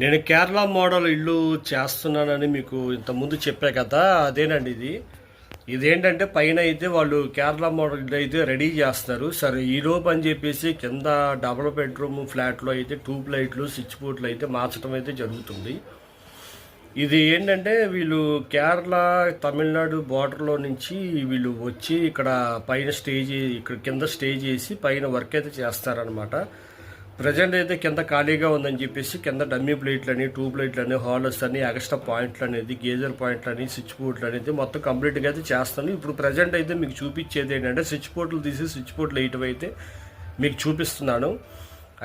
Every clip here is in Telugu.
నేను కేరళ మోడల్ ఇల్లు చేస్తున్నానని మీకు ఇంతకుముందు చెప్పా కదా, అదేనండి ఇది. ఇదేంటంటే పైన అయితే వాళ్ళు కేరళ మోడల్ ఇల్లు అయితే రెడీ చేస్తారు. సరే ఈలోపు అని చెప్పేసి కింద డబుల్ బెడ్రూమ్ ఫ్లాట్లో అయితే ట్యూబ్ లైట్లు స్విచ్ బోర్డులు అయితే మార్చడం అయితే జరుగుతుంది. ఇది ఏంటంటే వీళ్ళు కేరళ తమిళనాడు బార్డర్లో నుంచి వీళ్ళు వచ్చి ఇక్కడ పైన ఇక్కడ కింద స్టే చేసి పైన వర్క్ అయితే చేస్తారనమాట. ప్రజెంట్ అయితే కింద ఖాళీగా ఉందని చెప్పేసి కింద డమ్మీ ప్లేట్లని ట్యూబ్ లైట్లని హాలర్స్ అని ఎక్స్ట్రా పాయింట్లు అనేది గేజర్ పాయింట్లు అని స్విచ్ బోర్డులు అనేది మొత్తం కంప్లీట్గా అయితే చేస్తాను. ఇప్పుడు ప్రజెంట్ అయితే మీకు చూపించేది ఏంటంటే స్విచ్ బోర్డులు తీసి స్విచ్ బోర్డులు వేయటం అయితే మీకు చూపిస్తున్నాను.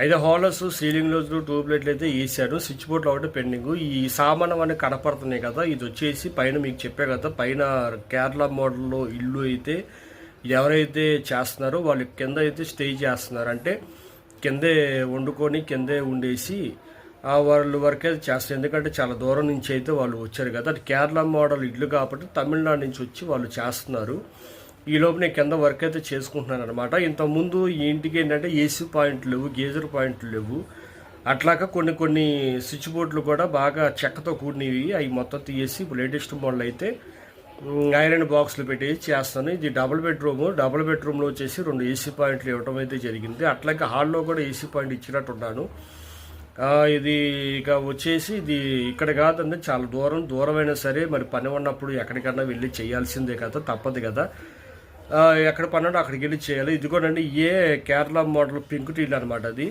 అయితే హాలర్స్ సీలింగ్లో ట్యూబ్ లైట్లు అయితే వేసాను, స్విచ్ బోర్డులు ఒకటి పెండింగ్. ఈ సామానం అని కనపడుతున్నాయి కదా, ఇది వచ్చేసి పైన మీకు చెప్పే కదా, పైన కేరళ మోడల్లో ఇల్లు అయితే ఎవరైతే చేస్తున్నారో వాళ్ళు కింద అయితే స్టే చేస్తున్నారు. అంటే కిందే వండుకొని కిందే ఉండేసి వాళ్ళు వర్క్ అయితే చేస్తారు. ఎందుకంటే చాలా దూరం నుంచి అయితే వాళ్ళు వచ్చారు కదా, అది కేరళ మోడల్ ఇల్లు కాబట్టి తమిళనాడు నుంచి వచ్చి వాళ్ళు చేస్తున్నారు. ఈ లోపు నేను కింద వర్క్ అయితే చేసుకుంటున్నాను అనమాట. ఇంతకుముందు ఈ ఇంటికి ఏంటంటే ఏసీ పాయింట్లు లేవు, గేజర్ పాయింట్లు లేవు. అట్లాగా కొన్ని స్విచ్ బోర్డులు కూడా బాగా చెక్కతో కూడినవి, అవి మొత్తం తీసేసి ఇప్పుడు లేటెస్ట్ మోడల్ అయితే ఐరన్ బాక్స్లు పెట్టి చేస్తాను. ఇది డబుల్ బెడ్రూమ్లో వచ్చేసి 2 ఏసీ పాయింట్లు ఇవ్వడం అయితే జరిగింది. అట్లాగే హాల్లో కూడా ఏసీ పాయింట్ ఇచ్చినట్టున్నాను. ఇది ఇక వచ్చేసి ఇది ఇక్కడ కాదంటే చాలా దూరమైనా సరే మరి పని ఉన్నప్పుడు ఎక్కడికన్నా వెళ్ళి చేయాల్సిందే కదా, తప్పదు కదా. ఎక్కడ పని ఉంటే అక్కడికి వెళ్ళి చేయాలి. ఇది కూడా అండి కేరళ మోడల్ పెంకుటిల్లు అనమాట. అది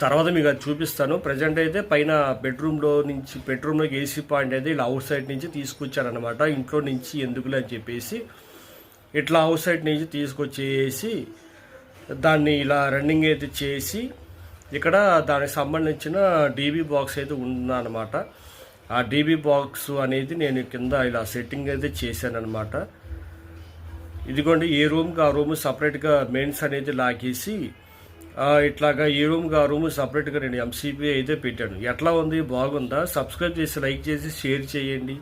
తర్వాత మీకు అది చూపిస్తాను. ప్రజెంట్ అయితే పైన బెడ్రూమ్లోకి ఏసీ పాయింట్ అయితే ఇలా అవుట్ సైడ్ నుంచి తీసుకొచ్చారనమాట. ఇంట్లో నుంచి ఎందుకులే అని చెప్పేసి ఇట్లా అవుట్ సైడ్ నుంచి తీసుకొచ్చేసి దాన్ని ఇలా రన్నింగ్ అయితే చేసి ఇక్కడ దానికి సంబంధించిన డీబీ బాక్స్ అయితే ఉందన్నమాట. ఆ డీబీ బాక్స్ అనేది నేను కింద ఇలా సెట్టింగ్ అయితే చేశానమాట. ఇదిగోండి, ఏ రూమ్కి ఆ రూమ్ సపరేట్గా మెయిన్స్ అనేది లాగేసి ఇట్లాగా ఏ రూమ్కి ఆ రూమ్ సపరేట్గా నేను ఎంసీపీ అయితే పెట్టాను. ఎట్లా ఉంది, బాగుందా? సబ్స్క్రైబ్ చేసి లైక్ చేసి షేర్ చేయండి.